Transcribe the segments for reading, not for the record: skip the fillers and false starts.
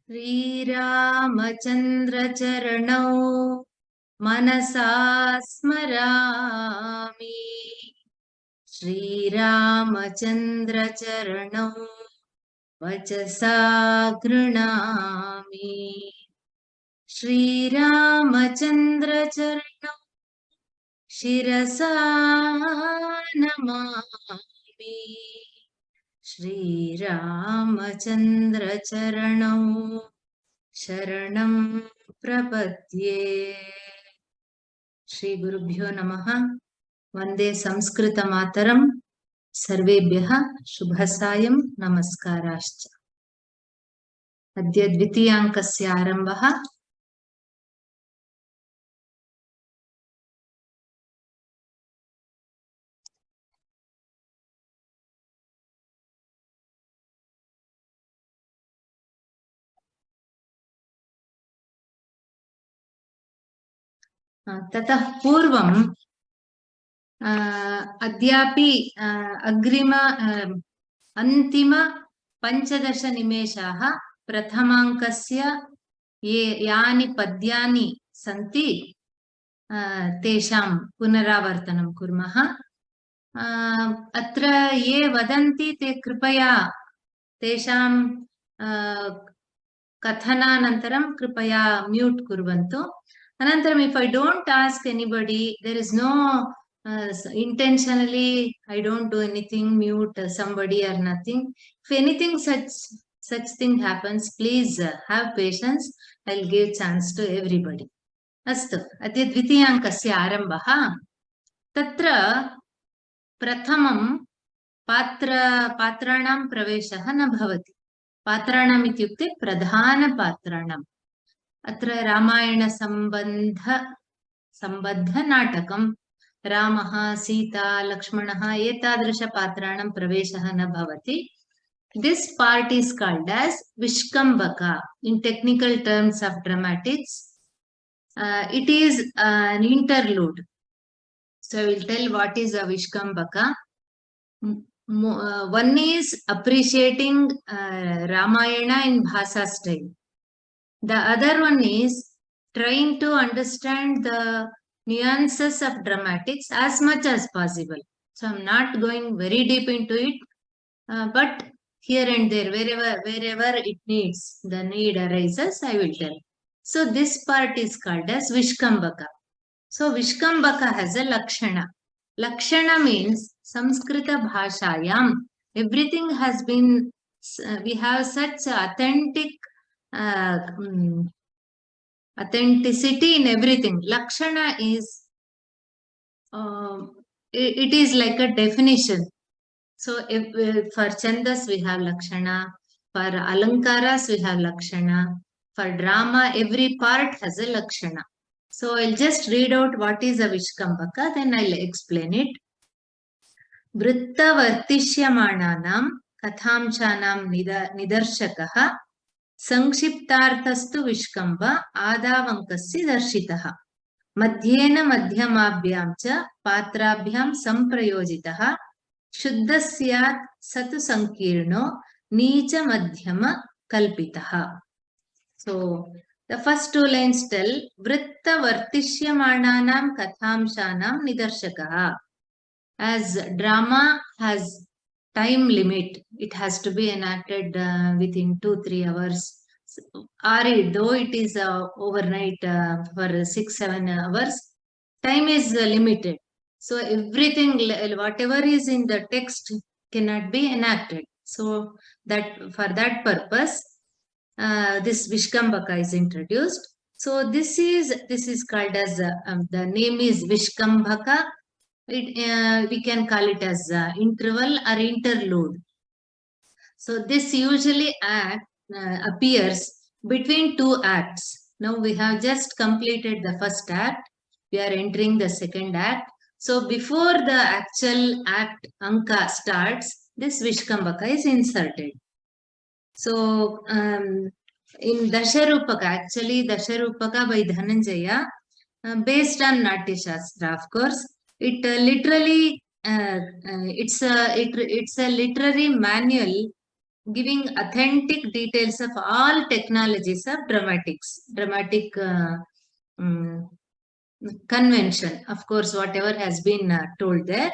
श्रीरामचन्द्रचरणौ मनसा स्मरामि। श्रीरामचन्द्रचरणौ वचसा गृह्णामि। श्रीरामचन्द्रचरणौ शिरसा नमामि। श्रीरामचन्द्रचरणौ शरणं प्रपद्ये। श्री गुरुभ्यो नमः। वंदे संस्कृतमातरं। सर्वेभ्यः शुभसायं नमस्काराश्च। अद्य द्वितीयाङ्कस्य आरम्भः। ततः पूर्वं अद्यापि अग्रिम अन्तिम 15 निमेषाः प्रथमाङ्कस्य यानि पद्यानि सन्ति तेषां पुनरावर्तनं कुर्मः। अत्र ये वदन्ति ते कृपया तेषां कथनानन्तरं कृपया म्यूट् कुर्वन्तु। Anantaram, if I don't ask anybody, there is no intentionally, I don't do anything, mute somebody or nothing. If anything such thing happens, please have patience. I'll give chance to everybody. Astu, adya dvitiyankasya arambah. Tatra prathamam patranam praveshah na bhavati. Patranam ityukte pradhana patranam. अत्र रामायण संबद्ध नाटकं रामः सीता लक्ष्मणः एतादृश पात्राणां प्रवेशः न भवति. This part is called as Vishkambaka in technical terms of dramatics. It is an interlude. So I will tell what is a Vishkambaka. One is appreciating Ramayana in Bhasa style. The other one is trying to understand the nuances of dramatics as much as possible. So I'm not going very deep into it, but here and there, wherever it needs, the need arises, I will tell. So this part is called as Vishkambaka. So Vishkambaka has a Lakshana. Lakshana means Sanskrita Bhashayam. Everything has been, we have such authentic authenticity in everything. Lakshana is it is like a definition. So if for Chandas we have Lakshana, for Alankaras we have Lakshana, for drama every part has a Lakshana. So I'll just read out what is a Vishkambaka, then I'll explain it. Vritta vartishyamananam kathamchanam nidarshakah संक्षिप्तार्थस्तु विष्कम्भ आदावंकस्य दर्शितः मध्येन मध्यमाभ्यां च पात्राभ्यां संप्रयोजितः शुद्धस्यात् सतु संकीर्णो नीच मध्यम कल्पितः. So the first two lines tell वृत्त वर्तिष्यमाणानां कथांशानां निदर्शकः. As drama has time limit, it has to be enacted within 2-3 hours, or though it is overnight for 6-7 hours, time is limited. So everything, whatever is in the text cannot be enacted. So that for that purpose, this Vishkambaka is introduced. So this is called as the name is Vishkambaka. We can call it as interval or interlude. So this usually appears between two acts. Now we have just completed the first act. We are entering the second act. So before the actual act Ankah starts, this Vishkambaka is inserted. So in Dasharupaka, actually Dasharupaka by Dhananjaya, based on Natya Shastra, of course. It literally, it's a literary manual giving authentic details of all technologies of dramatic convention. Of course, whatever has been told there.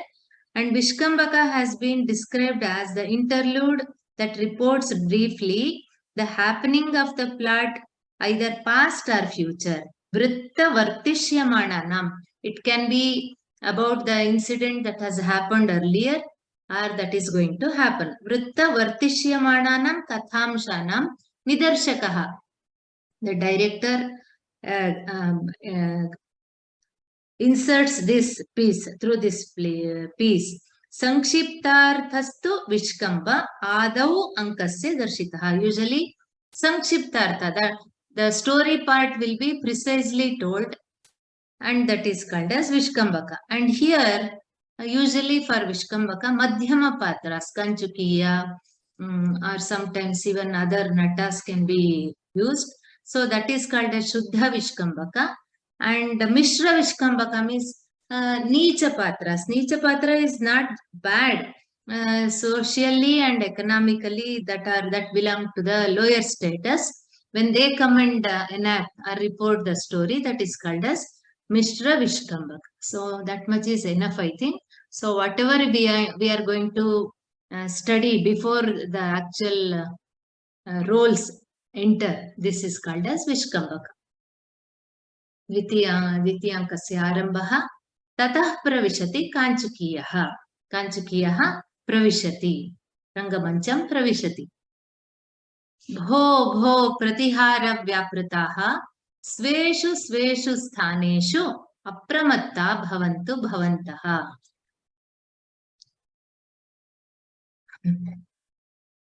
And Vishkambaka has been described as the interlude that reports briefly the happening of the plot, either past or future. Vritta Vartishyamananam. It can be about the incident that has happened earlier or that is going to happen. Vritta Vartishyamananam Kathamshanam Nidarshakaha. The director inserts this piece through this piece. Sankshiptarthastu Vishkamba Adau Ankasya Darshitaha. Usually, Sankshiptartha, the story part will be precisely told, and that is called as Vishkambaka. And here, usually for Vishkambaka, Madhyama Patras, Kanchukiya, or sometimes even other natas can be used. So that is called as Shuddha Vishkambaka. And Mishra Vishkambaka means Neecha Patras. Neecha Patra is not bad. Socially and economically that belong to the lower status. When they come and enact or report the story, that is called as Mishra Vishkambaka. So that much is enough, I think. So whatever we are going to study before the actual roles enter, this is called as Vishkambaka. द्वितीयाङ्कस्य आरम्भः ततः प्रविशति काञ्चुकीयः प्रविशति रङ्गमञ्चं प्रविशति भो भो प्रतिहारव्यापृताः स्वेषु स्वेषु स्थानेषु अप्रमत्ता भवन्तु भवन्तः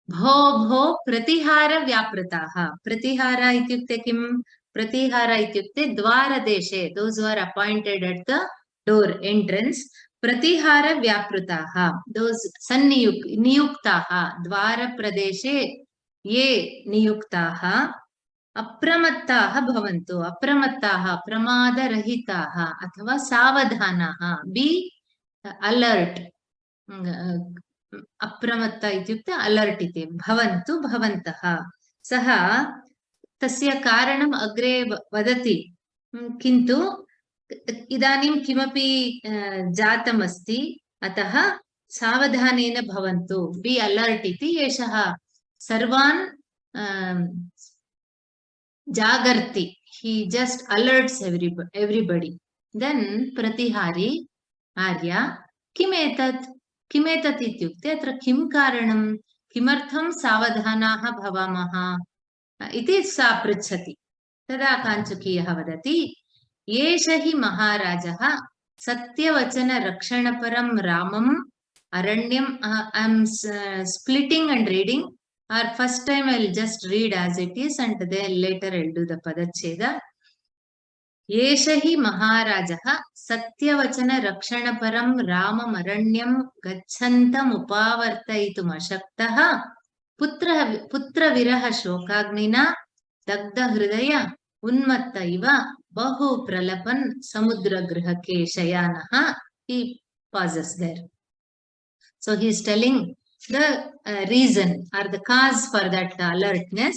भो भो प्रतिहारव्यापृताः प्रतिहार इत्युक्ते किम् Pratihara ityukte dvara deshe, those who are appointed at the door entrance. Pratihara vyaprutaha, those niyuktaha, dvara pradeshe ye niyuktaha, apramattaha bhavantu, apramattaha, pramadarahitaha, athava savadhanaha, be alert. Apramatta ityukte alert iti, bhavantu bhavantaha. Saha तस्य कारणम् अग्रे वदति किन्तु इदानीं किमपि जातम् अस्ति अतः सावधानेन भवन्तु बी अलर्ट् इति एषः सर्वान् जागर्ति he just alerts everybody then प्रतिहारी आर्या किमेतत् इत्युक्ते अत्र किं कारणं किमर्थं सावधानाः भवामः इति सा पृच्छति तदा काञ्चुकीयः वदति एष हि महाराजः सत्यवचनरक्षणपरं रामम् अरण्यम् I am splitting and reading or first time I will just read as it is and then later I will do the padacheda एष हि महाराजः सत्यवचनरक्षणपरं रामम् अरण्यं गच्छन्तम् उपावर्तयितुमशक्तः पुत्रविरह शोकाग्निना दग्धहृदय उन्मत्त इव बहु प्रलपन् समुद्रगृहके शयानः. He pauses there. So he is telling the reason or the cause for that alertness.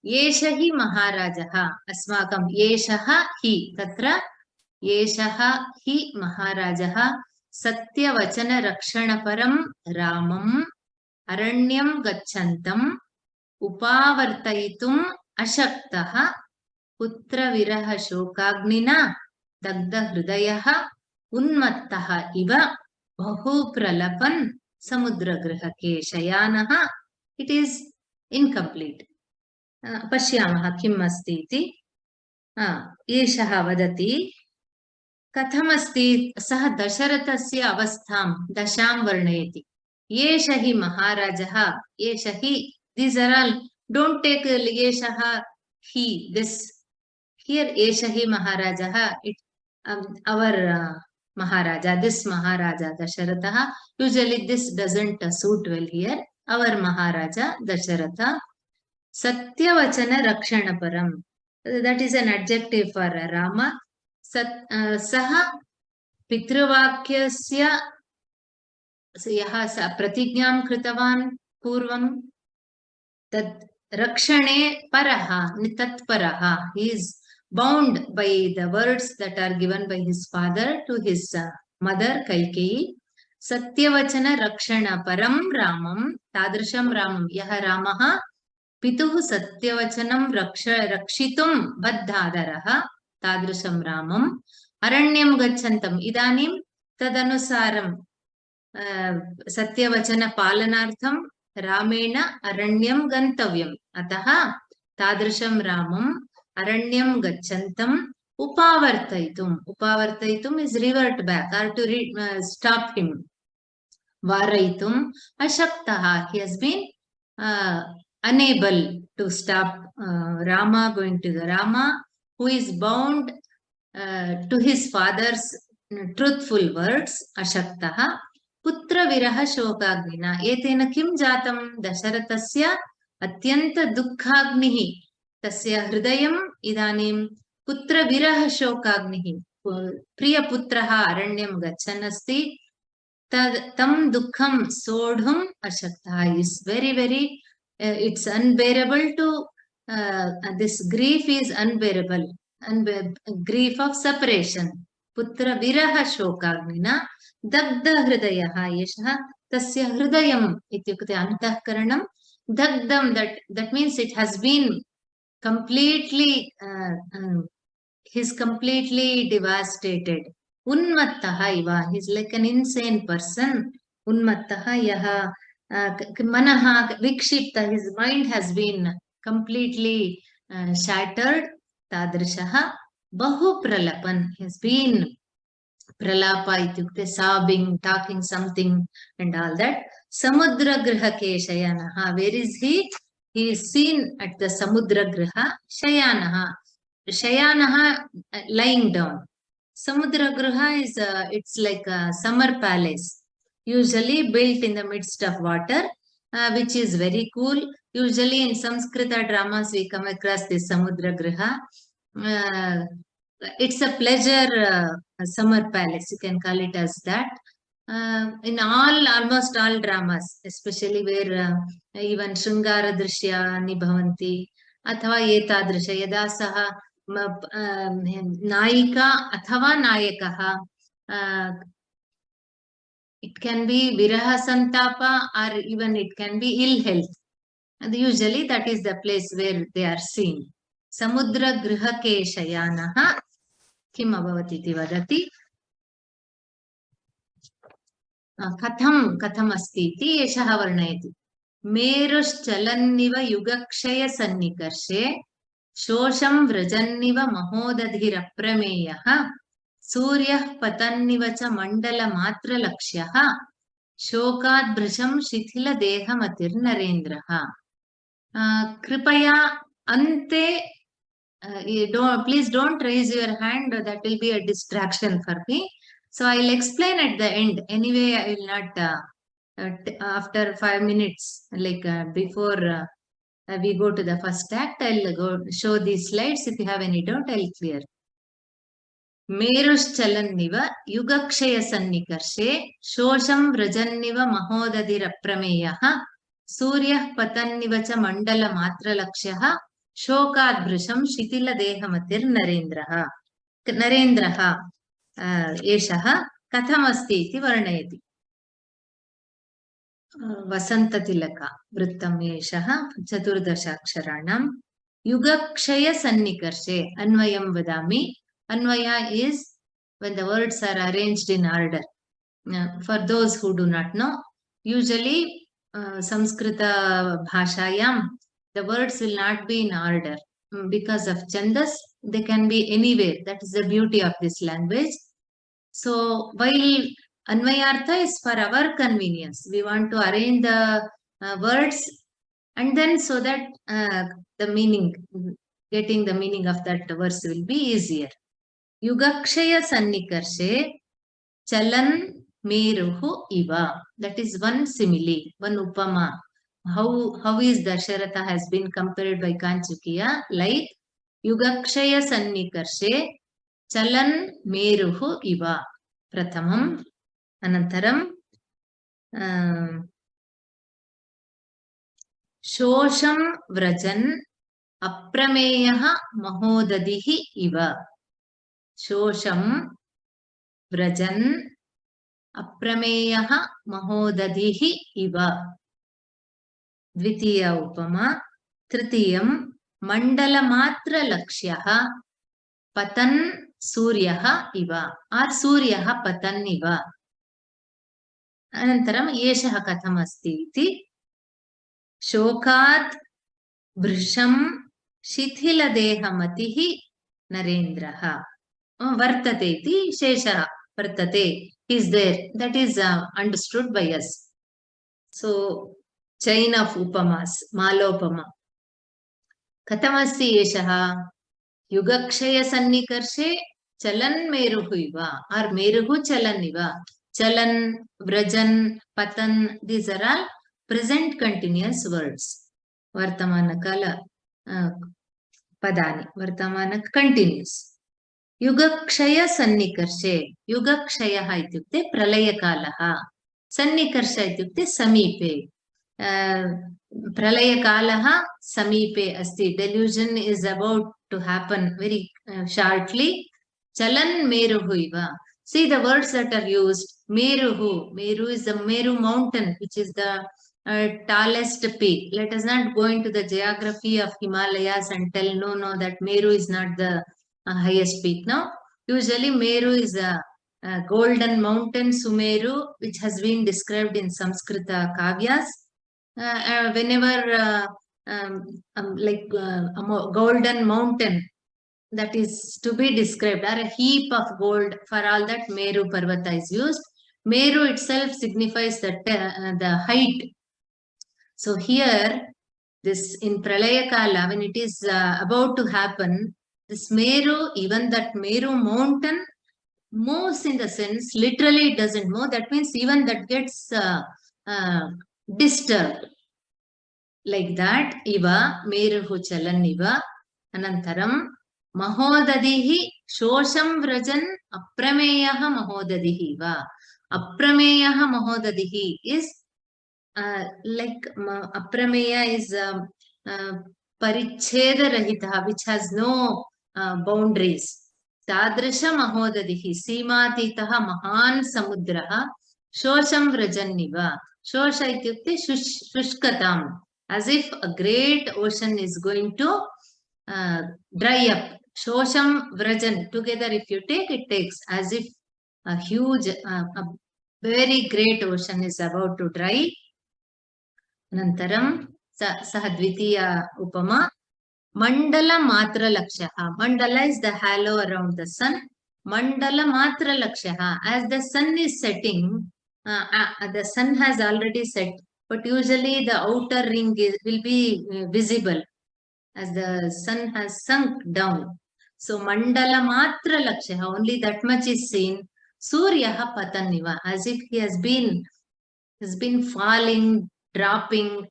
एष हि महाराजः अस्माकं एषः हि तत्र एषः हि महाराजः सत्यवचनरक्षणपरं रामम् अरण्यं गच्छन्तम् उपावर्तयितुम् अशक्तः पुत्रविरह शोकाग्निना दग्धहृदयः उन्मत्तः इव बहु प्रलपन् समुद्रगृहके शयानः. It is incomplete. पश्यामः किम् अस्ति इति. एषः वदति कथमस्ति सः दशरथस्य अवस्थां दशां वर्णयति. एष हि महाराजः एष हि these are all don't take एषः he this here एष हि महाराजः it our Maharaja this Maharaja Dasharatha. Usually this doesn't suit well here. Our Maharaja Dasharatha Satyavachana Rakshanaparam, that is an adjective for Rama. Saha Pitravakyasya यः प्रतिज्ञां कृतवान् पूर्वं Tad rakshane paraha, tatparaha. He is bound by the words that are given by his father to his mother Kaikeyi. Satyavachana rakshana param ramam tadrisham ramam yaha ramaha pituh satyavachanam rakshitum baddhadaraha tadrisham ramam aranyam gachantam idanim tadanusaram satyavachana palanartham रामेण अरण्यं गन्तव्यम् अतः तादृशं रामम् अरण्यं गच्छन्तम् उपावर्तयितुम् is revert back or to stop him वारयितुम् अशक्तः he has been unable to stop Rama going to the Rama who is bound to his father's truthful words अशक्तः पुत्र विरह शोकाग्निना एतेन किं जातं दशरथस्य अत्यंत दुःखाग्निः तस्य हृदयम् इदानीं पुत्र विरह शोकाग्निः प्रियपुत्रः अरण्यं गच्छन् अस्ति तं दुःखं सोढुम् अशक्तः is very it's unbearable to this grief is unbearable and grief of separation पुत्र विरह शोकाग्निना दग्ध हृदयः एषः तस्य हृदयम् इत्युक्ते अन्तःकरणं दग्धं that means it has been completely he's completely devastated unmattah iva he's like an insane person unmattah yah manah vikshipta his mind has been completely shattered tadrishah bahu pralapan has been pralapa ityukte sobbing talking something and all that samudra grihake shayanaha where is he is seen at the samudra griha shayanaha lying down samudra griha is it's like a summer palace usually built in the midst of water which is very cool usually in Sanskrita dramas we come across this samudra griha it's a pleasure summer palace, you can call it as that. In almost all dramas, especially where even Shringara Drishyani bhavanti, athava etadrisha yada saha naika athava nayakaha, it can be viraha santapa or even it can be ill health. And usually that is the place where they are seen. Samudra grihake shayanaha किम अभवत् इति वदति कथम अस्ति इति एषः वर्णयति मेरुश्चलन्निव युगक्षय सन्निकर्षे शोषं व्रजन्निव महोदधिरप्रमेयः सूर्यः पतन्निव च मण्डलमात्रलक्ष्यः शोकाद्भृशं शिथिलदेहमतिर्नरेन्द्रः कृपया अन्ते please don't raise your hand, that will be a distraction for me. So I'll explain at the end. Anyway, I will not, after 5 minutes, like before we go to the first act, I'll go show these slides. If you have any doubt, I'll clear. Merushchalanniva yugakshaya sannikarshe shosham vrajanniva mahodadiraprameyaha suryah patanniva cha mandala matra lakshyah शोकाद्भृशं शिथिलदेहमतिर्नरेन्द्रः नरेन्द्रः एषः कथमस्ति इति वर्णयति वसन्ततिलक वृत्तम् एषः 14 अक्षराणां युगक्षयसन्निकर्षे अन्वयं वदामि अन्वया is when the words are arranged in order. For those who do not know, usually Sanskrita bhashayam the words will not be in order because of chandas. They can be anywhere. That is the beauty of this language. So while Anvayartha is for our convenience, we want to arrange the words and then so that the meaning, getting the meaning of that verse will be easier. Yugakshaya sannikarshe chalan meruhu iva. That is one simile, one upama. How is Dasharatha has been compared by Kanchukiya, like Yugakshaya Sannikarshe Chalan Meruhu Iva. Prathamam Anantaram शोषं व्रजन् अप्रमेयः महोदधिः इव। शोषं व्रजन् अप्रमेयः महोदधिः इव। द्वितीय उपमा। तृतीयं मण्डलमात्रलक्ष्यः पतन् सूर्यः इव आर् सूर्यः पतन् इव। अनन्तरम् एषः कथमस्ति इति। शोकात् वृषं शिथिलदेहमतिः नरेन्द्रः वर्तते इति शेषः वर्तते is there, that is understood by us. So chain of upamas, malopama. कथमस्ति एषः? युगक्षय सन्निकर्षे चलन् मेरुः इव आर् मेरुः चलन् इव। चलन्, व्रजन्, पतन्, these are all present continuous words. वर्तमानकाल पदानि, वर्तमान continuous. युगक्षय सन्निकर्षे, युगक्षयः इत्युक्ते प्रलयकालः, सन्निकर्ष इत्युक्ते समीपे। प्रलयकालः समीपे अस्ति, delusion is about to happen very shortly. Chalan meruhu iva. See the words that are used. Meruhu, Meru is the Meru mountain, which is the tallest peak. Let us not go into the geography of Himalayas and tell no, that Meru is not the highest peak. Now, usually Meru is a golden mountain, Sumeru, which has been described in Sanskrit kavyas. Whenever like a golden mountain that is to be described, or a heap of gold, for all that Meru Parvata is used. Meru itself signifies that the height. So here, this in Pralaya Kala, when it is about to happen, this Meru, even that Meru mountain moves in the sense, literally it doesn't move. That means even that gets disturbed. Like that, iva, meruhu chalan iva. Anantaram, mahodadihi shosham vrajan aprameyaha mahodadihi iva. Aprameyaha mahodadihi is like aprameya is paricheda rahitaha, which has no boundaries. Tadrisha mahodadihi seematitaha mahan samudraha shosham vrajan iva. Shosha ityukte shushkatam. As if a great ocean is going to dry up. Shosham vrajan, together if you take, it takes as if a huge, a very great ocean is about to dry. Nantaram, sahadvitiya upama, mandala matra lakshaha. Mandala is the halo around the sun. Mandala matra lakshaha. As the sun is setting, the sun has already set. But usually the outer ring will be visible as the sun has sunk down. So mandala matra lakshaha, only that much is seen. Suryaha pataniva, as if he has been falling, dropping,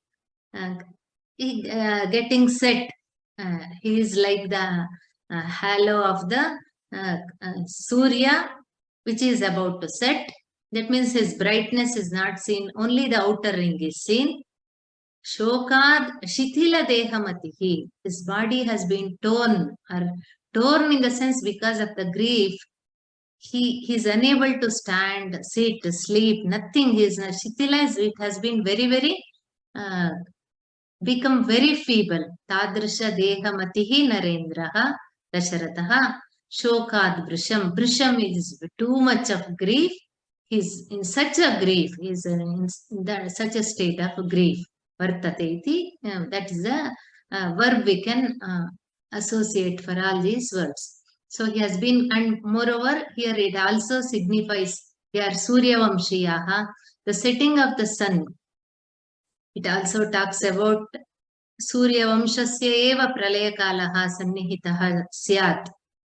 getting set. He is like the halo of the Surya, which is about to set. That means his brightness is not seen, only the outer ring is seen. Shokad shithila dehamatihi. His body has been torn, or torn in the sense because of the grief. He is unable to stand, sit, sleep, nothing. His shithila, it has been very, very, become very feeble. Tadrisha dehamatihi narendraha dasharataha. Shokad vrisham. Vrisham is too much of grief. He's in such a grief, he's in such a state of grief. Vartate iti, that is a verb we can associate for all these words. So he has been, and moreover, here it also signifies, here Surya Vamshiyaha, the setting of the sun. It also talks about Surya Vamshasya eva pralaya kalaha sannihitaha syat.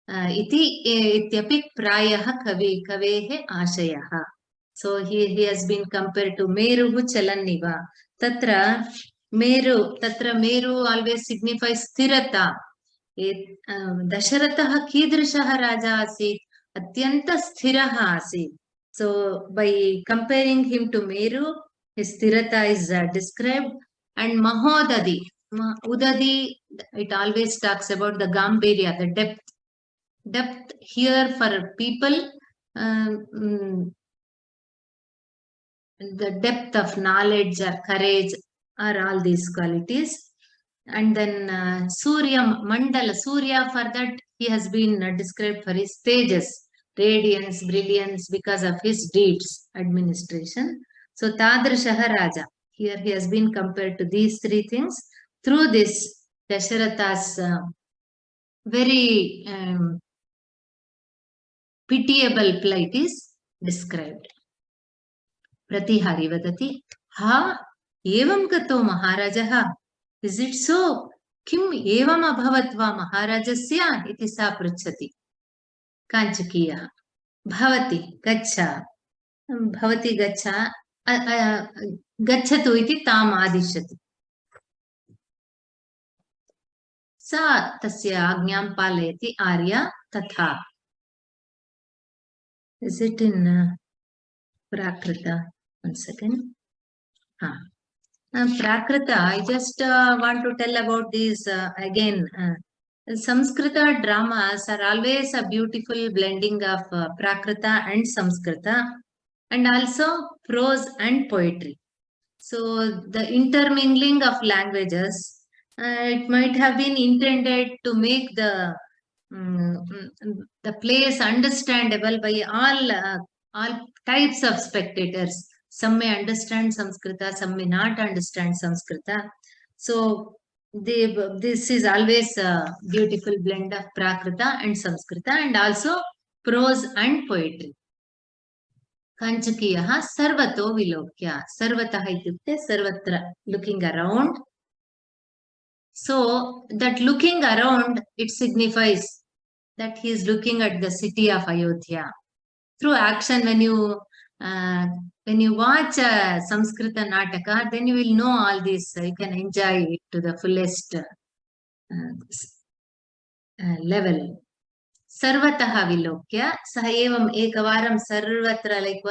Iti ityapi prayaha kavehe ashayaha. So he has been compared to Meruhu Chalaniva. Tatra Meru always signifies sthirata. Dasharataha kidrishaha raja asit, atyanta sthiraha asit. So by comparing him to Meru, his sthirata is described. And Mahodadi. Udadi, it always talks about the Gambhirya, the depth. Depth here for people, the depth of knowledge or courage are all these qualities. And then Surya Mandala, Surya, for that he has been described for his stages, radiance, brilliance, because of his deeds, administration. So Tadrishaha Raja, here he has been compared to these three things. Through this, Dasharatha's very pitiable plight is described. Pratihari vadati, ha, evam kato maharajaha. Is it so? Kim evam abhavatva maharajasya iti sa pruchati. Kanchakiyah. Bhavati gacha. Bhavati gacha. Gachatu iti tam adishati. Sa tasya agnyam palayati arya tatha. Is it in Prakrita? One second. Prakrita, I just want to tell about these again. Sanskrita dramas are always a beautiful blending of Prakrita and Sanskrita, and also prose and poetry. So the intermingling of languages, it might have been intended to make the plays understandable by all types of spectators. Some may understand Sanskrita, some may not understand Sanskrita. So this is always a beautiful blend of Prakrita and Sanskrita, and also prose and poetry. Kanchakiyah sarvato vilokya. Sarvatah ityukte sarvatra, looking around. So that looking around, it signifies that he is looking at the city of Ayodhya. Through action, when you watch Samskrita Nataka, then you will know all this. You can enjoy it to the fullest level. Sarvataha vilokya, saha evam ekavaram sarvatra, like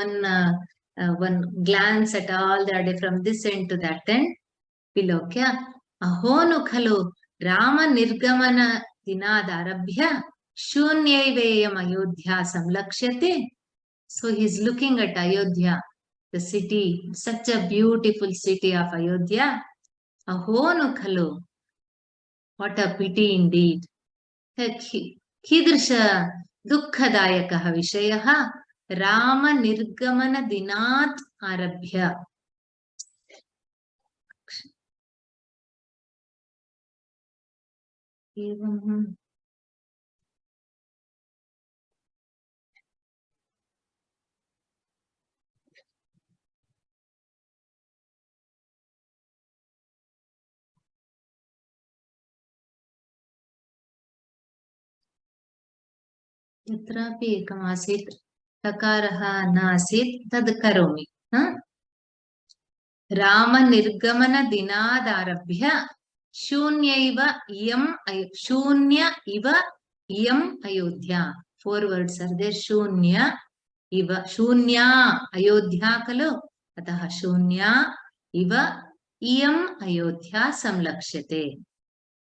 one glance at all the from this end to that end. Vilokya, ahonu khalu Rama nirgamana dinadarabhya shunyayveyam Ayodhya samlakshyate. So he is looking at Ayodhya, the city, such a beautiful city of Ayodhya. Ahonu khalu, what a pity indeed. Kidrisha dukkhadayakaha vishayaha Rama nirgamana dinat arabhya. Yatrapi ekam asit takaraha nasit tad karomi. Rama nirgamana dinadarabhya shunya iva iyam Ayodhya. 4 words are there. Shunya iva, shunya Ayodhya kalu, ataha shunya iva iyam Ayodhya samlakshyate.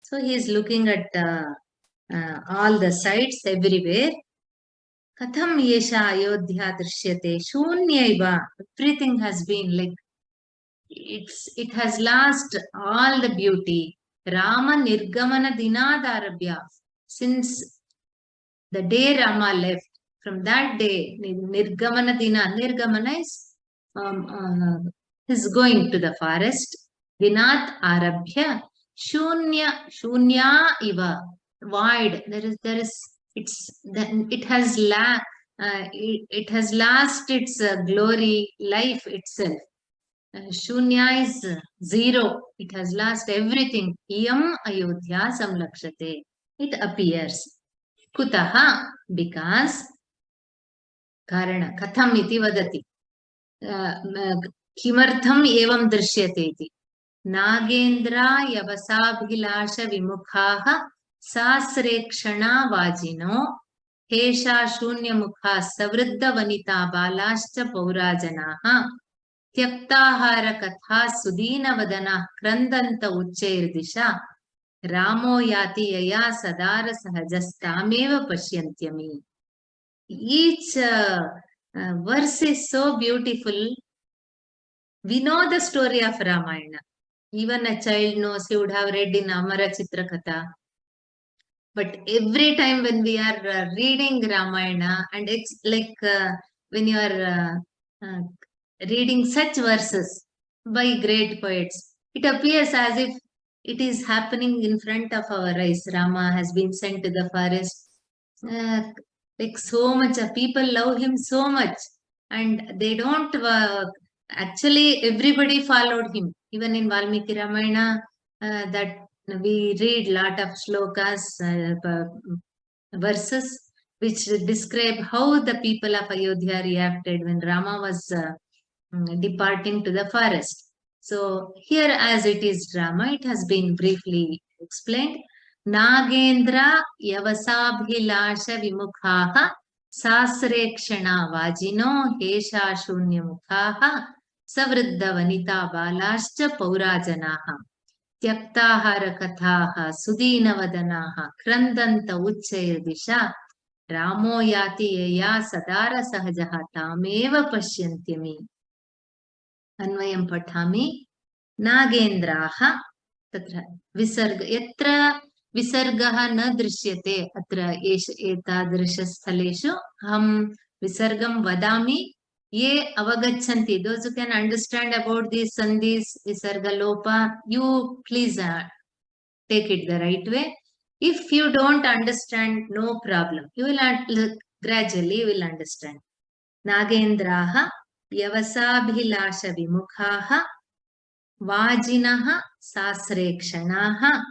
So he is looking at all the sides everywhere. Katham yesha Ayodhya drishyate shunyaiva. Everything has been like, it has lost all the beauty. Rama nirgamana dinaadarabhya. Since the day Rama left, from that day, nirgamana dina, nirgamana is going to the forest. Dinat arabhya shunya iva, void. It has lost its glory, life itself. Shunya is zero. It has lost everything. Iyam Ayodhya samlakshate. It appears. Kutaha, because. Karana. Katham iti vadati. Kimartham evam drishyate iti. Nagendra yavasabhilasha vimukhaha sasrekshana vajino hesha shunya mukha savriddha vanita balascha paurajanaha. त्यक्ताहार कथा सुदीनवदनः क्रन्दन्त उच्चैर्दिशा Ramo yati yaya sadara sahajastameva pashyantyami. Each verse is so beautiful. We know the story of Ramayana. Even a child knows, he would have read in Amara Chitrakatha. But every time when we are reading Ramayana, and it's like when you are reading such verses by great poets, it appears as if it is happening in front of our eyes. Rama has been sent to the forest. Like so much, people love him so much, and they don't. Actually, everybody followed him. Even in Valmiki Ramayana, that we read lot of shlokas, verses which describe how the people of Ayodhya reacted when Rama was departing to the forest. So here, as it is drama, it has been briefly explained. Nagendra yavasabhilasha vimukhaha sasrekshana vajino hesha shunyamukhaha savriddha vanita balascha paurajanaha त्यक्ताहार कथाः सुदीनवदनाः क्रन्दन्त उच्चैर्दिशा रामो याति यया सदार सहजः तामेव पश्यन्त्यमि. अन्वयं पठामि. नागेन्द्राः तत्र विसर्ग यत्र विसर्गः न दृश्यते अत्र एतादृशस्थलेषु अहं विसर्गं वदामि. Ye avagachanti, those who can understand about these sandhis, visarga lopa, you please take it the right way. If you don't understand, no problem. You will gradually you will understand. Nagendraha yavasabhilasha vimukhaha vajinaha sasrekshanaha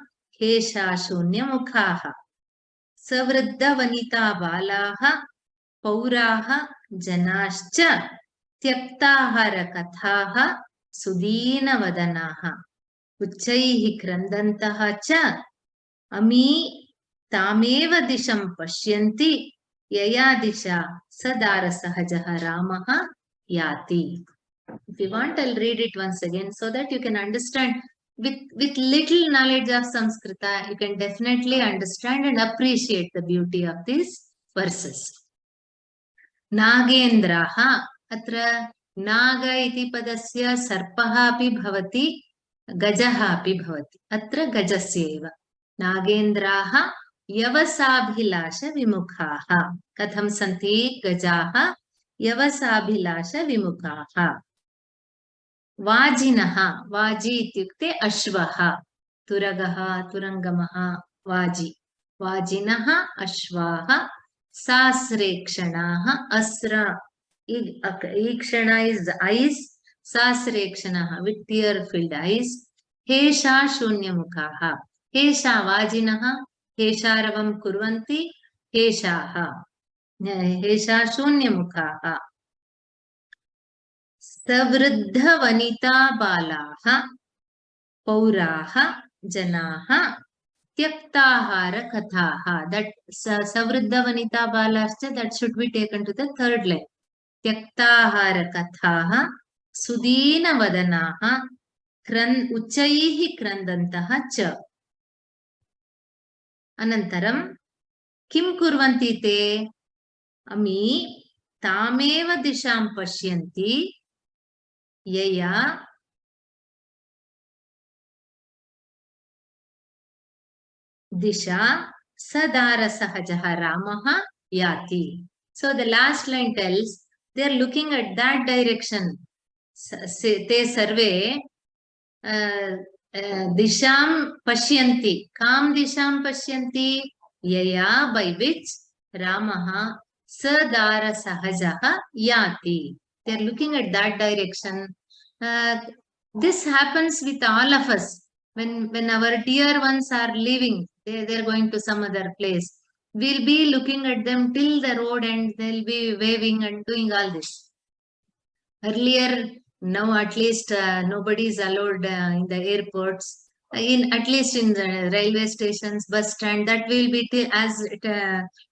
kesha shunyamukhaha savriddha vanita balaha pauraha janascha tyaktahara kathaha sudeenavadanaha uccaihi krandantaha cha ami tameva disham pashyanti yaya disha sadara sahajaha ramaha yati. If you want, I'll read it once again so that you can understand. With little knowledge of Sanskrita, you can definitely understand and appreciate the beauty of these verses. Nagendraha, atra naga iti padasya sarpaha api bhavati, gajaha api bhavati. Atra gajasya eva. Nagendraha yavasabhilasha vimukhaha. Katham santi gajaha yavasabhilasha vimukhaha. Vajinaha, vaji ityukte ashvaha. Turagaha, turangamaha, vaji. Vajinaha, ashvaha. Sasrekshanaha, asra, ikshana is eyes, sasrekshanaha, with tear-filled eyes, hesha shunyamukhaha, hesha vajinaha, hesharavam kurvanti, heshaha, hesha shunyamukhaha, savriddha vanita balaha, pauraha, janaha, Tyaktahara kathaha. That savriddha vanita balascha, that should be taken to the third line. Tyaktahara kathaha sudina vadanaha uchaihi krandantaha cha. Anantaram kim kurvanti te ami tameva disham pashyanti yaya Disha Sadara Sahajaha Ramaha Yati. So the last line tells they are looking at that direction. Te sarve disham pashyanti. Kam disham pashyanti yaya, by which Ramaha Sadara Sahajaha Yati. They are looking at that direction. This happens with all of us. When our dear ones are leaving, they're going to some other place. We'll be looking at them till the road and they'll be waving and doing all this. Earlier, now at least nobody is allowed in the airports. At least in the railway stations, bus stand, that will be till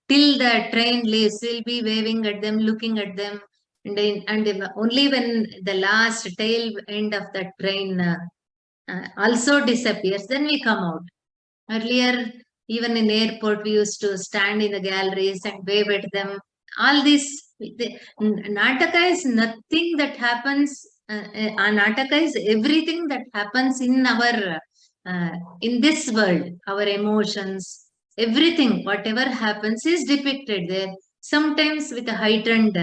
the train leaves, we'll be waving at them, looking at them. and only when the last tail end of the train also disappears, then we come out. Earlier, even in airport, we used to stand in the galleries and wave at them. All this, Nataka is nothing that happens. Nataka is everything that happens in our in this world. Our emotions, everything, whatever happens, is depicted there. Sometimes with a heightened,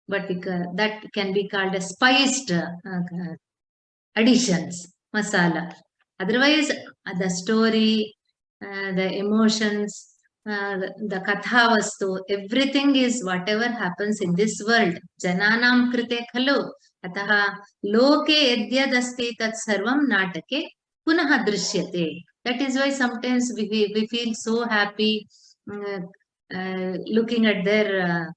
what we call, that can be called a spiced additions, masala. Otherwise, the story, the emotions, the katha vastu, everything is whatever happens in this world. Jananam krite khalu. Ataha loke yadyadasti tat sarvam natake punaha drishyate. That is why sometimes we feel so happy looking at their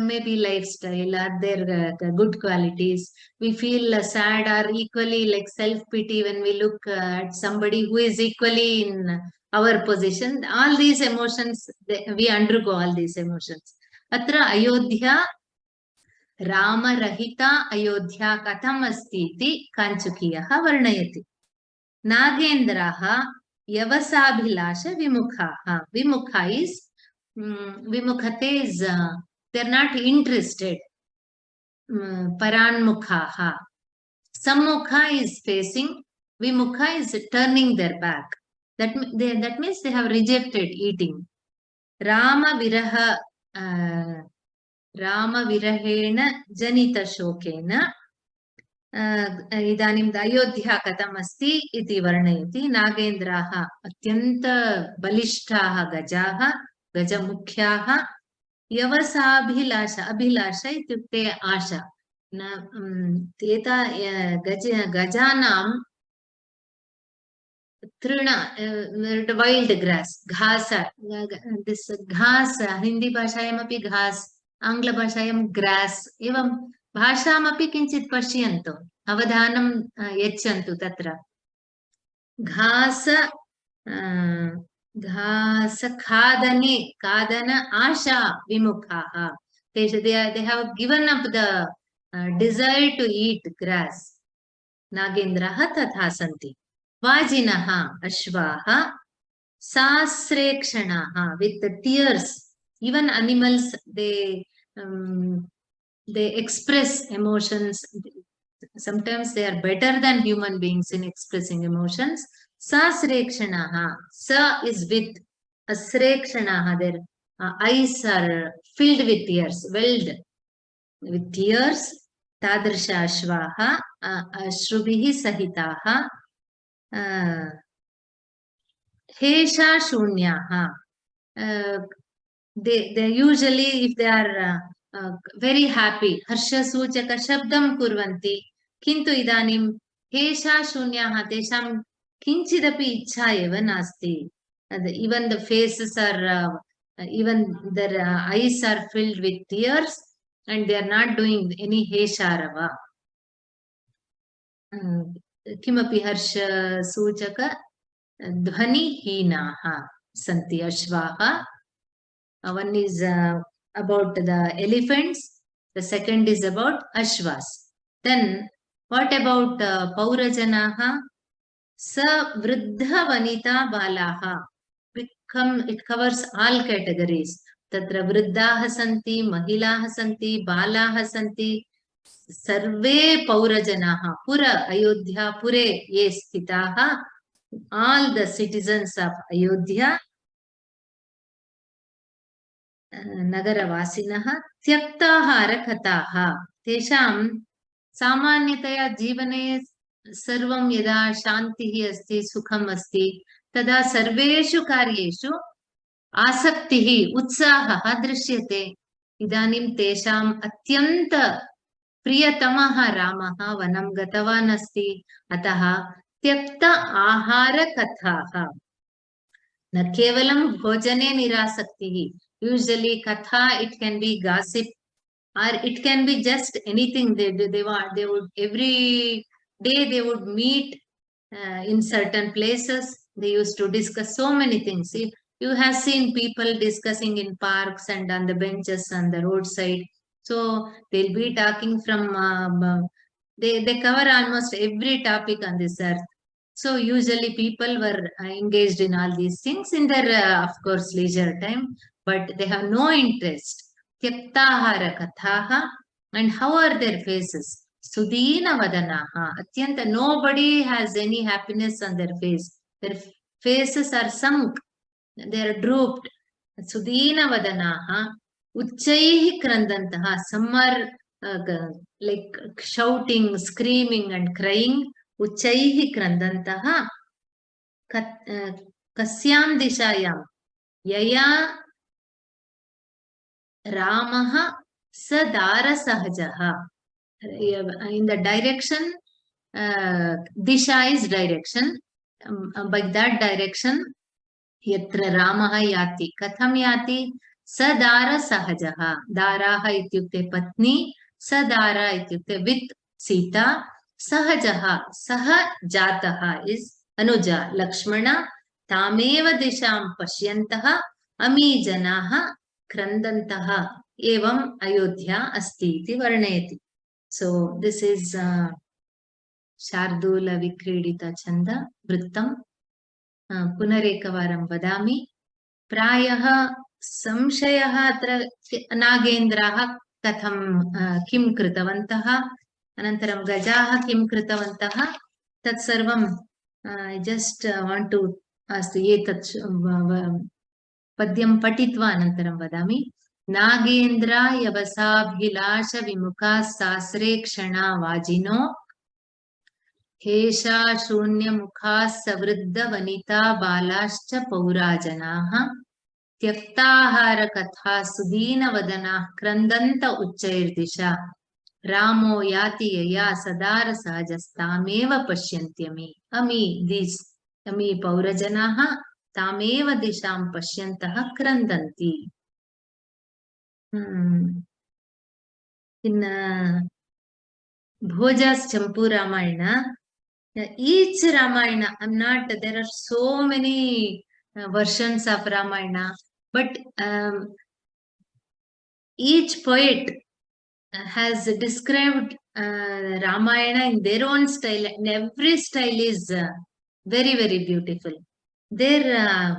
maybe lifestyle or their good qualities. We feel sad or equally like self-pity when we look at somebody who is equally in our position. All these emotions, we undergo all these emotions. Atra Ayodhya, Rama Rahita Ayodhya Katham Asti iti Kanchukiyaha Varnayati. Nagendraha Yavasabhilasha Vimukhaha. Vimukha is, Vimukhate is, they're not interested. Paranmukhaha. Sammukha is facing, Vimukha is turning their back. That means they have rejected eating. Rama Virahena Janita Shokena Idanim Ayodhya Katham Asti iti Varnayati. Nagendraha Atyanta Balishtaha Gajaha Gajamukhyaha Yavasabhilasha. Abhilasha ityukte asha. Gajanam Trina, wild grass, Ghasa. This Ghasa, Hindi bhashayam api ghas, Angla bhashayam grass. Evam bhasham api kinchit pashyanto. Avadhanam yachantu tatra. Ghasa, Ghasa Kadana Asha Vimukhaha. They have given up the desire to eat grass. Nagendraha tatha santi. Vajinaha Ashvaha Sasrekshanaha, with the tears. Even animals, they express emotions. Sometimes they are better than human beings in expressing emotions. Sasrekshanaha. Sa is with. Asrekshanaha, their eyes are filled with tears, welled with tears. Tadrisha Ashvaha Ashrubihi Sahitaha Hesha Shunyaha. They usually, if they are very happy, Harsha Suchaka Shabdam Kurvanti, Kintu Idanim Hesha Shunyaha Tesham Kinchidapi Icha eva nasti. Even the faces are, even their eyes are filled with tears, and they are not doing any Hesharava. Kimapi Harsha Suchaka Dhvani Hinaha Santi Ashvaha. One is about the elephants. The second is about Ashvas. Then what about Paurajanaha? Sa Vriddha Vanita Balaha. It covers all categories. Tatra Vriddhaha Santi, Mahilaha Santi, Balaha Santi. Sarve Paurajanaha. Pura Ayodhya Pure Ye Sthitaha. All the citizens of Ayodhya. Nagaravasinaha Tyaktahara Kathaha. Tesham Samanyataya Jivane Sarvam Yada Shantihi Asti Sukham Asti Tada Sarveshu Karyeshu Asaktihi Utsahaha Drishyate. Idanim Tesham Atyanta Priyatamaha Ramaha Vanam Gatavan Asti Ataha Tyakta Ahara Kathaha. Na kevalam bhojane nirasaktihi. Usually katha, it can be gossip, or it can be just anything they want. They would every day they would meet in certain places. They used to discuss so many things. See, you have seen people discussing in parks and on the benches on the roadside. So they'll be talking from, they cover almost every topic on this earth. So usually people were engaged in all these things in their, of course, leisure time, but they have no interest. Tyaktahara kathaha, and how are their faces? Sudhina vadanaha, atyanta, nobody has any happiness on their face. Their faces are sunk, they are drooped. Sudhina vadanaha, uchaihi krandantaha, some are like shouting, screaming and crying. Uchaihi krandantaha, kasyam dishayam, yaya ramaha sadara sahajaha. In the direction, disha is direction. By that direction, yatra ramaha yati. Katham yati? Sadara sahajaha. Daraha ityukte patni. Sadara ityukte with Sita. Sahajaha. Saha jataha is Anuja. Lakshmana. Tameva disham pashyantaha. Ami janaha krandantaha. Evam Ayodhya asti iti varnayati. So this is Shardula Vikridita Chanda Vrittam. पुनरेकवारं वदामि. प्रायः संशयः अत्र नागेन्द्राः कथं किं कृतवन्तः, अनन्तरं गजाः किं कृतवन्तः, तत्सर्वं जस्ट् वाण्ट् टु अस्तु एतत् पद्यं पठित्वा अनन्तरं वदामि. नागेन्द्रा यवसाभिलाष विमुखाः सास्रे क्षणा वाजिनो हेषा शून्यमुखाः सवृद्धवनिता बालाश्च पौराजनाः त्यक्ताहारकथा सुदीनवदनाः क्रन्दन्त उच्चैर्दिशा रामो याति यया सदारसहजस्तामेव पश्यन्त्यमि. अमी पौरजनाः तामेव दिशां पश्यन्तः क्रन्दन्ति. In Bhoja's Champu Ramayana, each Ramayana, there are so many versions of Ramayana, but each poet has described Ramayana in their own style, and every style is very, very beautiful. There,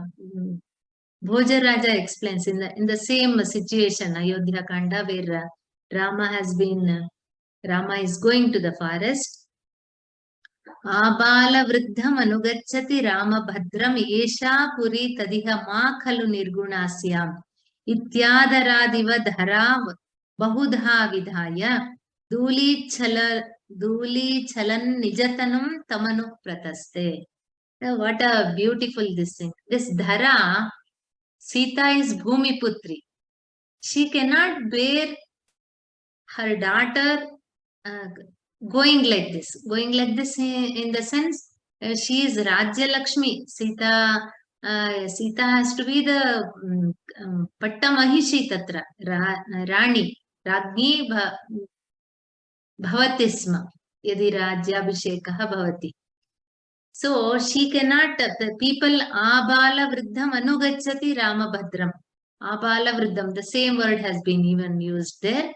Bhoja Raja explains in the same situation, Ayodhya Kanda, where Rama is going to the forest. Abala vruddham anugacchati Ramabhadram esha puri tadiha ma khalu nirgunasyam ityadharadiva dhara bahudha vidhaya duli chalan nijatanam tamanu prataste. What a beautiful this thing. This Dhara, Sita is Bhumi Putri. She cannot bear her daughter going like this in the sense she is Rajya Lakshmi. Sita has to be the Pattamahishi Tatra, Rani, Ragni Bhavatisma, Yadi Rajyabhishekah Bhavati. So she cannot, the people Abala Vriddham Anugacchati Ramabhadram. Abala Vriddham, the same word has been even used there.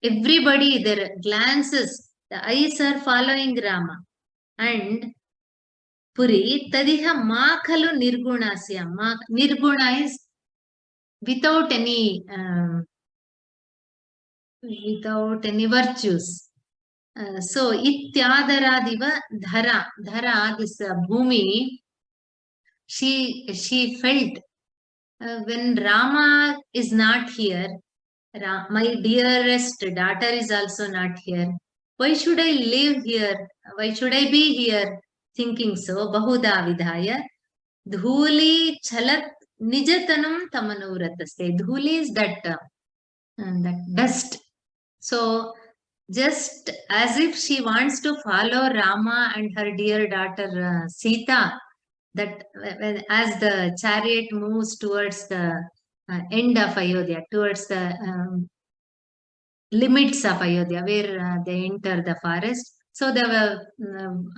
Everybody, their glances, the eyes are following Rama. And Puri, Tadiha ma khalu nirgunasya. Nirguna is without any virtues. So ityadharadiva dhara, this bhumi, she felt when Rama is not here, my dearest daughter is also not here. Why should I live here? Why should I be here? Thinking so, bahuda vidhaya, dhuli chalat nijatanam tamanurataste. Dhuli is that dust. So just as if she wants to follow Rama and her dear daughter Sita, that as the chariot moves towards the end of Ayodhya, towards the limits of Ayodhya, where they enter the forest. So the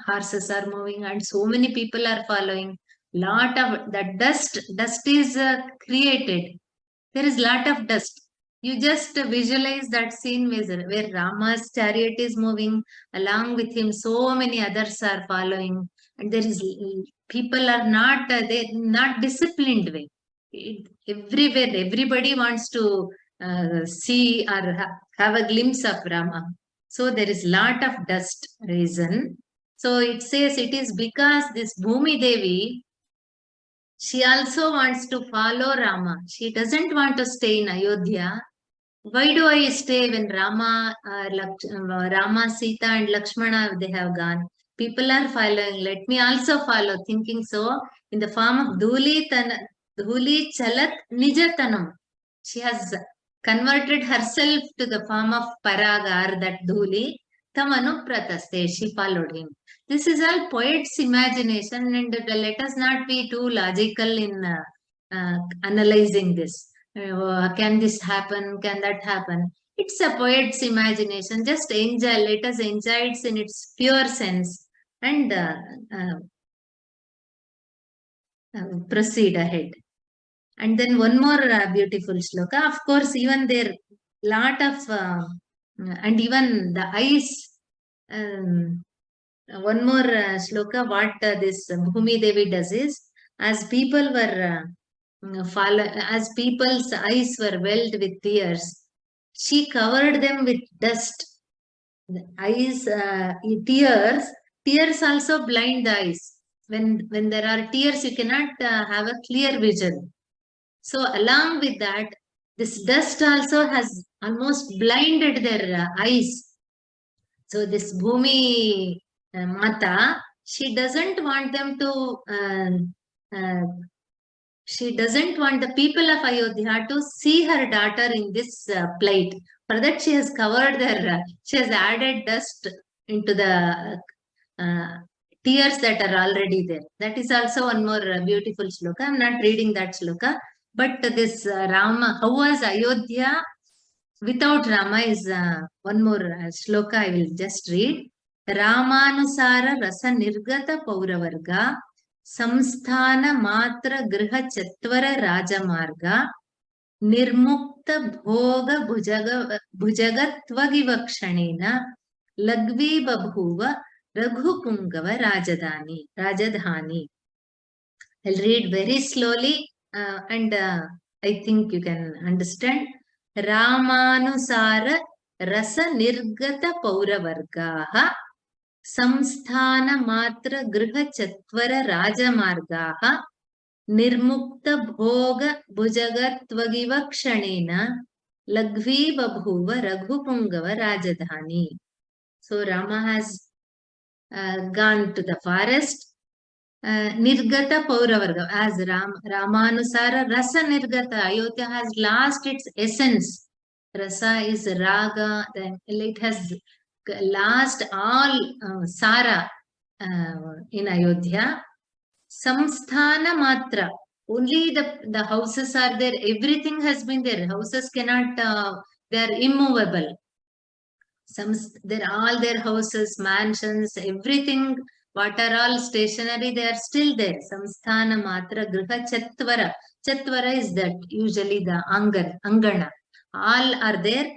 horses are moving and so many people are following. Lot of that dust is created. There is lot of dust. You just visualize that scene where Rama's chariot is moving, along with him so many others are following, and there is people are not they not disciplined way. Everywhere everybody wants to see or have a glimpse of Rama. So there is lot of dust reason. So it says it is because this Bhumi Devi, she also wants to follow Rama. She doesn't want to stay in Ayodhya. Why do I stay when Rama, Sita and Lakshmana, they have gone? People are following. Let me also follow, thinking so. In the form of Dhuli Chalat Nijatanam. She has converted herself to the form of Paragar, that Dhuli. Tamanu Prataste. She followed him. This is all poet's imagination, and let us not be too logical in analyzing this. Can this happen? Can that happen? It's a poet's imagination. Just enjoy. Let us enjoy it in its pure sense and proceed ahead. And then one more beautiful shloka. Of course, even there lot of and even the eyes. One more shloka. What this Bhumi Devi does is, as people were as people's eyes were welled with tears, she covered them with dust. The eyes, tears also blind the eyes. When there are tears, you cannot have a clear vision. So along with that, this dust also has almost blinded their eyes. So this Bhumi Mata, she doesn't want them to she doesn't want the people of Ayodhya to see her daughter in this plight. For that, she has covered their, she has added dust into the tears that are already there. That is also one more beautiful shloka. I'm not reading that shloka. But this Rama, how was Ayodhya without Rama is one more shloka I will just read. Ramanusara rasa nirgata pauravarga samsthana matra griha chatvara rajamarga nirmukta bhoga bhujagatvagivakshanena lagvi babhuva raghupungava rajadhani. I'll read very slowly and I think you can understand. Ramanusara rasa nirgata pauravargaha samsthana matra griha chatvara rajamargaha nirmukta bhoga bhujagatvagivakshanena lagvi babhuva raghupungava rajadhani. So Rama has gone to the forest. Nirgata Pauravarga, as Ramanusara, Rasa Nirgata, Ayodhya has lost its essence. Rasa is Raga, then it has lost all Sara in Ayodhya. Samsthana Matra, only the houses are there, everything has been there. Houses cannot, they are immovable. There are all their houses, mansions, everything. What are all stationary, they are still there. Samsthana matra griha chatvara. Chatvara is that usually the angana. All are there.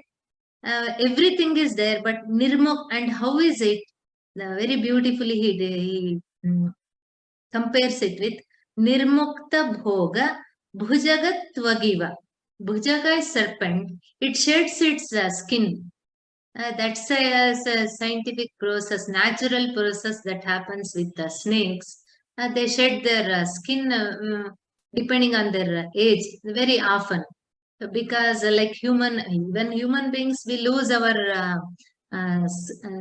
Everything is there, but nirmuk, and how is it? Very beautifully he compares it with nirmukta bhoga bhujagatvagiva. Bhujaga is serpent. It sheds its skin. That's a scientific process, natural process that happens with the snakes. They shed their skin depending on their age very often. Because like even human beings, we lose our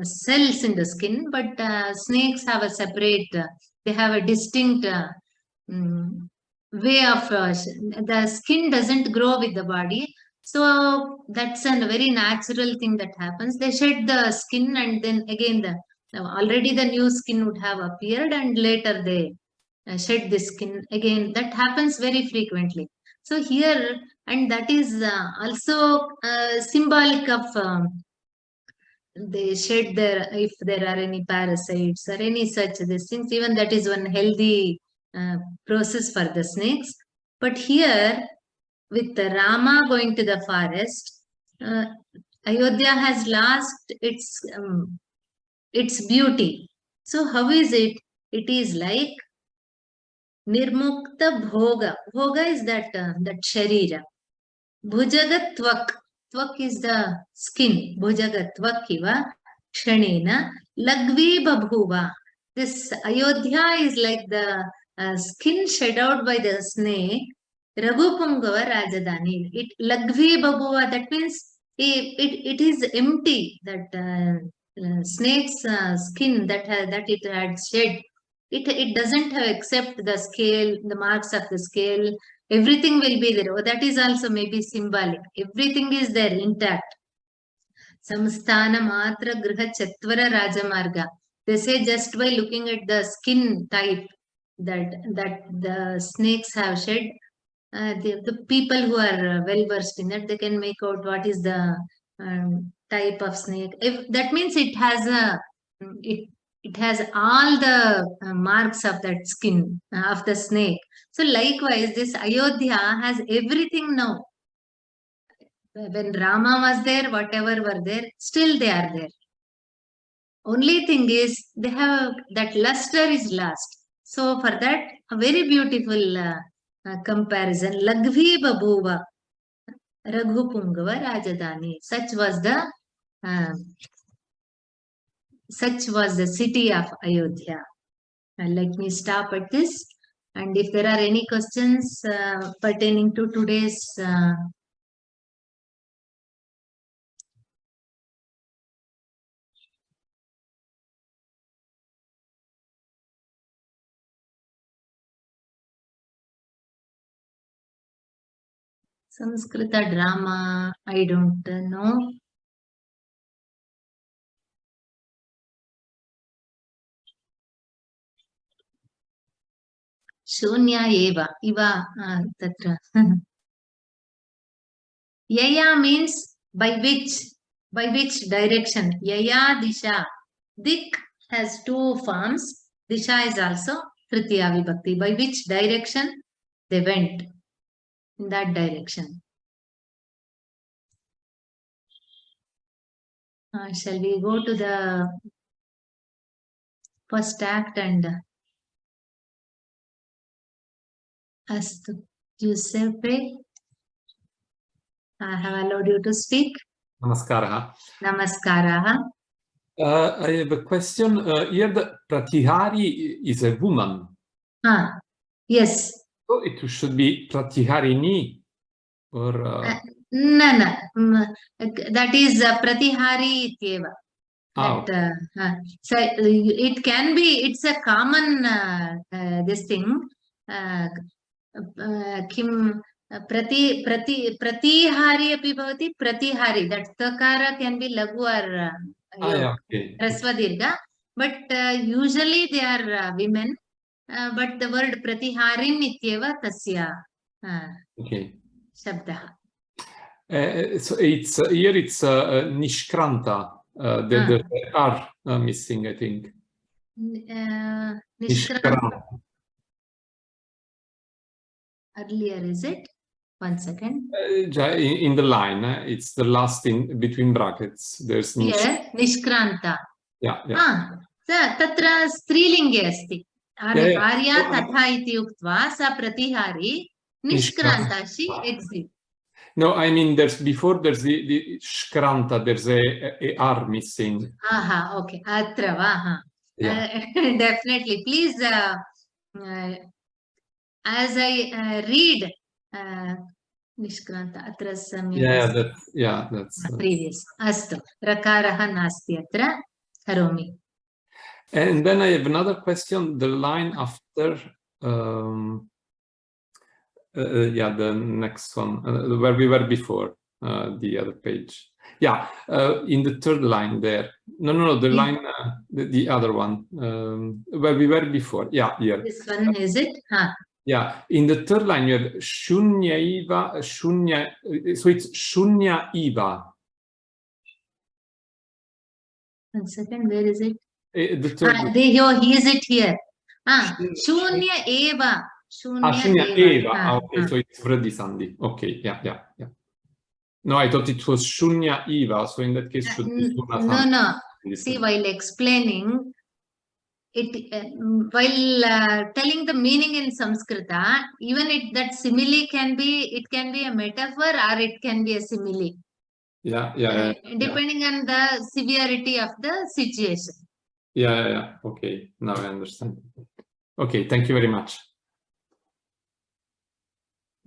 cells in the skin, but snakes have a separate, they have a distinct way of, the skin doesn't grow with the body. So that's a very natural thing that happens. They shed the skin and then again already the new skin would have appeared and later they shed the skin again. That happens very frequently. So here, and that is also symbolic of they shed their, if there are any parasites or any such these things, even that is one healthy process for the snakes. But here, with the Rama going to the forest, Ayodhya has lost its beauty. So how is it? It is like Nirmukta Bhoga. Bhoga is that Sharira. Bhujaga Tvak. Tvak is the skin. Bhujaga Tvak iva Kshanena Lagvi Babhuva. This Ayodhya is like the skin shed out by the snake. Raghupungava Rajadani. It Lagvi Babhuva, that means it is empty. That snake's skin that it had shed. It doesn't have except the scale, the marks of the scale. Everything will be there. Oh, that is also maybe symbolic. Everything is there intact. Samsthana matra griha chatvara rajamarga. They say just by looking at the skin type that the snakes have shed, the people who are well versed in it, they can make out what is the type of snake. If that means it has it has all the marks of that skin of the snake. So likewise, this Ayodhya has everything now. When Rama was there, whatever were there, still they are there. Only thing is, they have that luster is lost. So for that, a very beautiful comparison. Lagvi Babuva, Raghupungava Rajadani. Such was the city of Ayodhya. Let me stop at this. And if there are any questions pertaining to today's Sanskrita drama, I don't know. Shunya eva, iva tatra. Yaya means by which direction. Yaya disha. Dik has two forms. Disha is also Tritiya Vibhakti. By which direction they went. In that direction. Shall we go to the first act and ask Giuseppe? I have allowed you to speak. Namaskaraha. Namaskaraha. I have a question. Here the Pratihari is a woman. Yes. So it should be Pratiharini or... No. That is Pratihari ityeva. So it can be, it's a common this thing. Kim Pratihari api bhavati, Pratihari. That takara can be lagu or Rasvadirga. But usually they are women. But the word Pratiharin ityeva tasya shabdah. So it's here it's Nishkranta. The R missing, I think. Nishkranta. Earlier, is it? 1 second. In the line, it's the last in between brackets. There's Nishkranta. Yeah. Tatra strilinge asti. Arya tatha iti uktva sa pratihari Nishkranta. She exists. No, I mean there's the shkranta, there's a R missing. Okay. Atrava. Definitely. Please, as I read Nishkranta, atra that's previous. Astu. Rakaraha nasti atra karomi. And then I have another question. The line after, the next one, where we were before, the other page. In the third line there. No, the line, the other one, where we were before. Here. This one, is it? In the third line, you have Shunya, so it's Shunya Iva. 1 second, where is it? The third he is it here. Shunya Eva. Shunya Eva. Okay, so it's Vredisandi. Okay, yeah. No, I thought it was Shunya Iva, so in that case should be Suna. No. See, while explaining it, while telling the meaning in Sanskrita, even that simile can be a metaphor or it can be a simile. Yeah. Depending on the severity of the situation. Yeah. Okay, now I understand. Okay, thank you very much.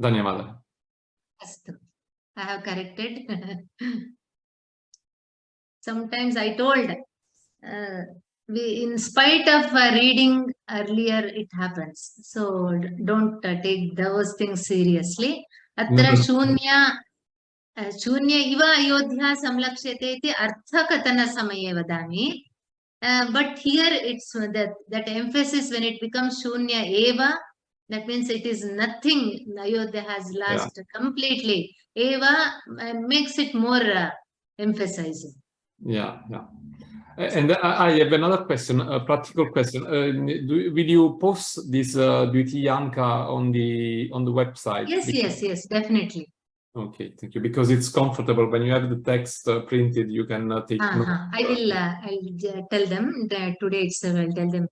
Dhanyavada. I have corrected. Sometimes I told, in spite of reading earlier, it happens. So don't take those things seriously. Atra shunya iva ayodhya samlakshate iti arthakatana samaye vadami. But here it's that emphasis when it becomes shunya eva, that means it is nothing. Ayodhya has lost completely. Eva makes it more emphasizing. Yeah. And I have another question, a practical question. Will you post this Dvitiya Ankah on the website? Yes, definitely. Okay, thank you. Because it's comfortable when you have the text printed, you can take notes. I'll tell them that today itself. I'll tell them.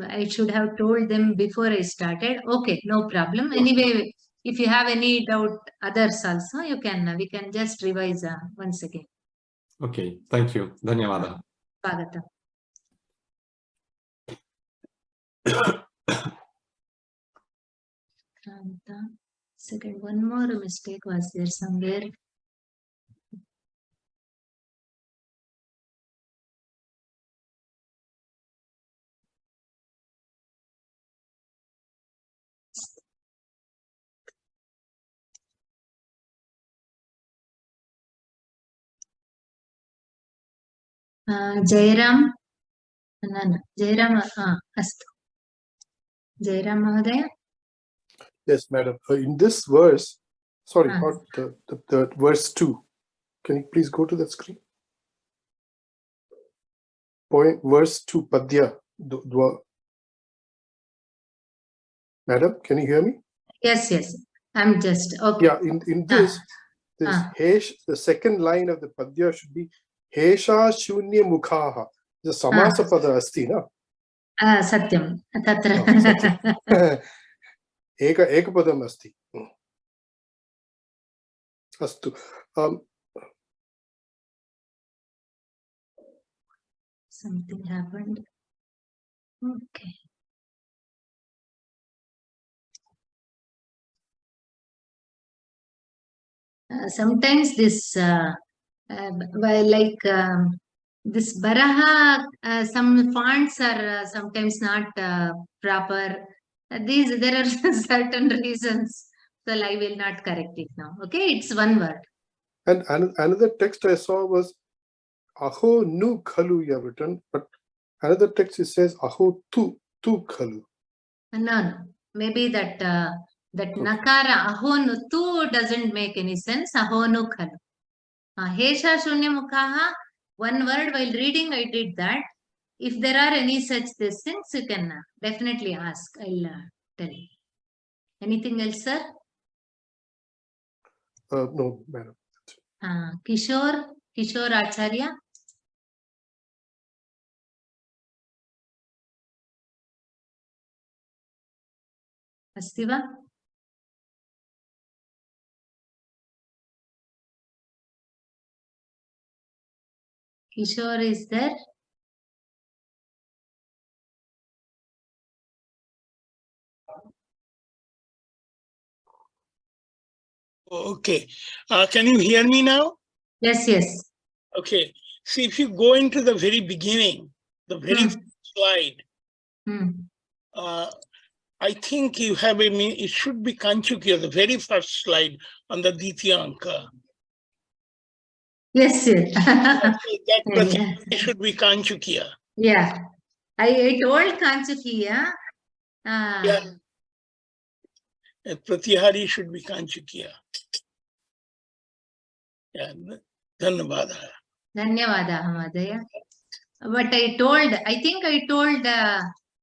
I should have told them before I started. Okay, no problem. Anyway, if you have any doubt, others also, we can just revise once again. Okay, thank you. Dhanyavada. Swagatam. Second, one more mistake was there somewhere. Jairam. Jairam, astu. Jairam Mahodaya. Yes, madam. In this verse, sorry, not the verse 2. Can you please go to that screen? Verse 2, Padya. Madam, can you hear me? Yes. I'm just okay. Yeah, in this the second line of the Padya should be Hesha Shunya Mukhaha. The Samasa Pada Asti, na? Satyam. Tatra. Satyam. Ekapadam Asti. Astu. Something happened. Okay. Sometimes this, this Baraha, some fonts are sometimes not proper. There are certain reasons. So I will not correct it now. Okay, it's one word. And another text I saw was Aho nu khalu you have written, but another text it says Aho tu khalu. No. Maybe that nakara aho nu tu doesn't make any sense. Aho nu khalu. Hesha shunya mukhaha, one word. While reading, I did that. If there are any such things, you can definitely ask. I'll tell you. Anything else, sir? No, madam. Kishore Acharya. Astiva. Kishore is there. Okay. Can you hear me now? Yes. Okay. See, if you go into the very beginning, the very first slide, I think you have it should be Kanchukya, the very first slide on the Dvitiya Ankah. Yes. That should be Kanchukya. Yeah. I told Kanchukya. Yeah. Pratyahari should be Kanchukya. Yeah. Dhanyavada. Dhanyavada, Hamadaya. But I think I told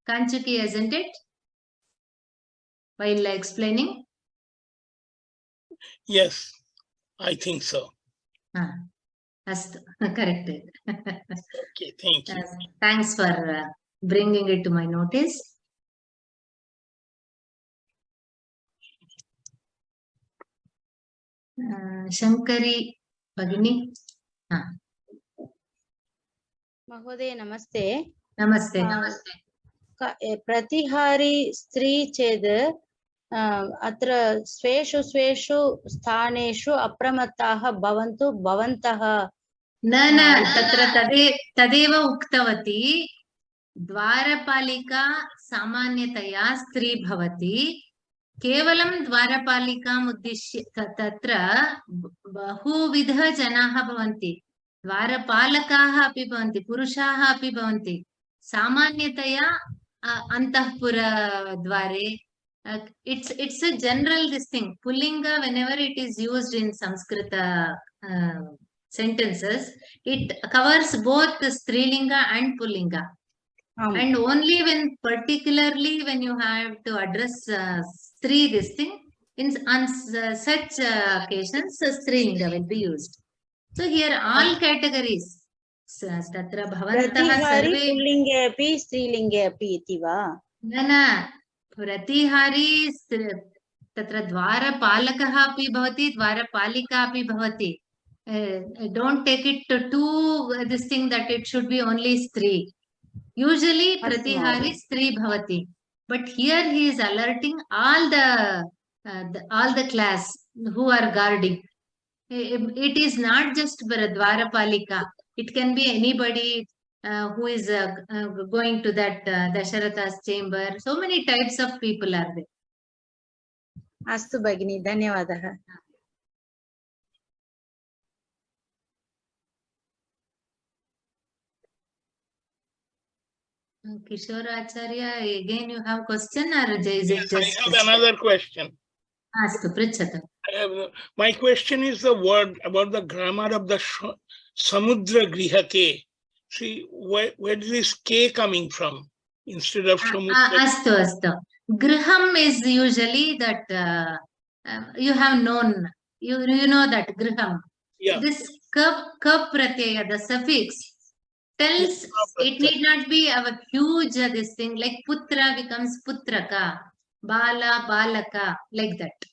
Kanchukya, isn't it? While explaining. Yes. I think so. Astu, corrected. Okay, thank you. Thanks for bringing it to my notice. Shankari Bhagini. Mahodaya, namaste. Namaste. Pratihari stri ched atra sveshu sveshu sthaneshu apramattaha bhavantu bhavantaha. न तत्र तदेव उक्तवती द्वारपालिका सामान्यतया स्त्री भवति केवलं द्वारपालिकाम् उद्दिश्य तत्र बहुविधजनाः भवन्ति द्वारपालकाः अपि भवन्ति पुरुषाः अपि भवन्ति सामान्यतया अन्तःपुरद्वारे it's a general this thing pullinga whenever it is used in Sanskrit sentences it covers both the strilinga and pullinga. And only when particularly when you have to address stri this thing on such occasions strilinga will be used. So here all categories tatra bhavantah sarve pullinge api strilinge api iti va न pratihari tatra dwarapalakah api bhavati dwarapalika api bhavati. Don't take it to this thing that it should be only stri. Usually pratihari stri bhavati, but here he is alerting all the class who are guarding. It is not just dwarapalika. It can be anybody who is going to that Dasharatha's chamber. So many types of people are there. Astu Bhagini, dhanyavadaha. Kishore Acharya, again you have question or is it just? I have another question. Astu, pritchata. My question is the word about the grammar of the Samudra Grihake. See, where is this K coming from instead of Samudra? Astu. Griham is usually that you have known, you know that Griham. Yeah. This ka pratyaya, the suffix, tells it need not be a huge this thing like putra becomes putraka, bala, balaka, like that.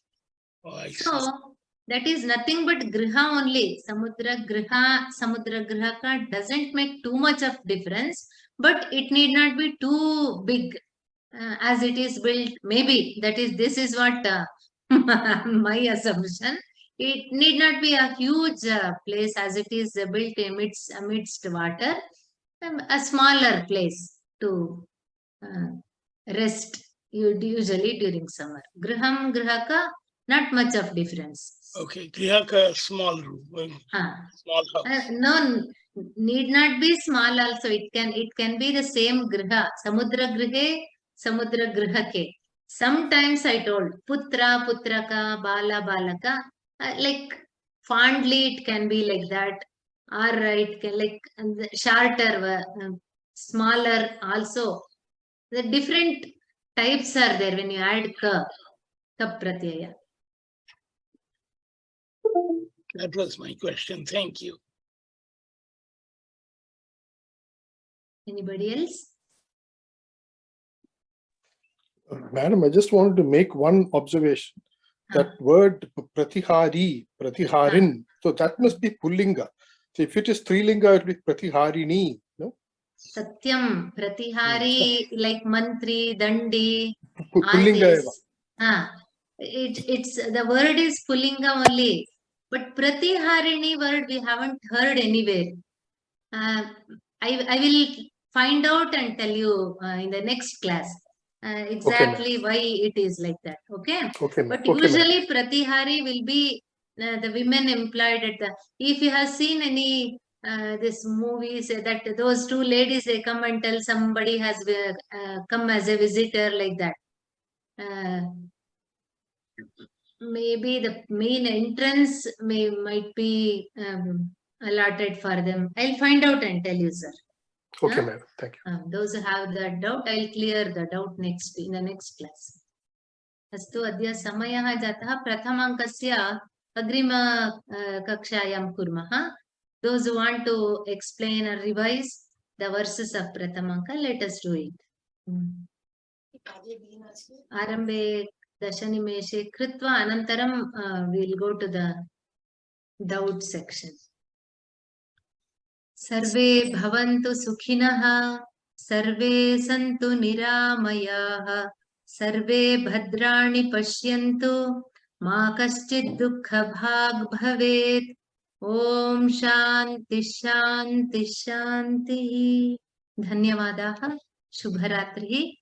Oh, so that is nothing but griha only. Samudra grihaka doesn't make too much of difference, but it need not be too big as it is built. Maybe this is what my assumption. It need not be a huge place as it is built amidst water. A smaller place to rest usually during summer. Griham, grihaka, not much of difference. Okay, grihaka, small room, small house. No, need not be small also. It can be the same griha. Samudra grihe, samudra grihake. Sometimes I told putra, putraka, bala, balaka. Like fondly it can be like that. Or it can like shorter, smaller also. The different types are there when you add ka pratyaya. That was my question. Thank you. Anybody else? Madam, I just wanted to make one observation. That word pratiharin, so that must be pullinga. So if it is strilinga, it will be pratiharini. No? Satyam, pratihari, like mantri, dandi. Pullinga. It's the word is pullinga only, but pratiharini word we haven't heard anywhere. I will find out and tell you in the next class exactly why it is like that. Okay. But usually pratihari will be the women employed at the. If you have seen any this movies that those two ladies they come and tell somebody has come as a visitor like that. Maybe the main entrance might be allotted for them. I'll find out and tell you, sir. Okay, madam. Thank you. Those who have that doubt, I'll clear the doubt in the next class. Astu adya samayah jatah prathamankasya अग्रिम कक्षायां कुर्मः. Those who want to explain or revise the verses of Pratimanaka, let us do it. आरम्भे 10 निमेषे कृत्वा अनन्तरं we'll go to the doubt section. सर्वे भवन्तु सुखिनः, सर्वे सन्तु निरामयाः, सर्वे भद्राणि पश्यन्तु, मा कश्चित् दुःखभाग् भवेत्. ओम शांति शांति शांतिः. धन्यवादाः. शुभरात्रिः.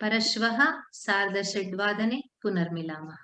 परश्वः 6:30 पुनर्मिलामः.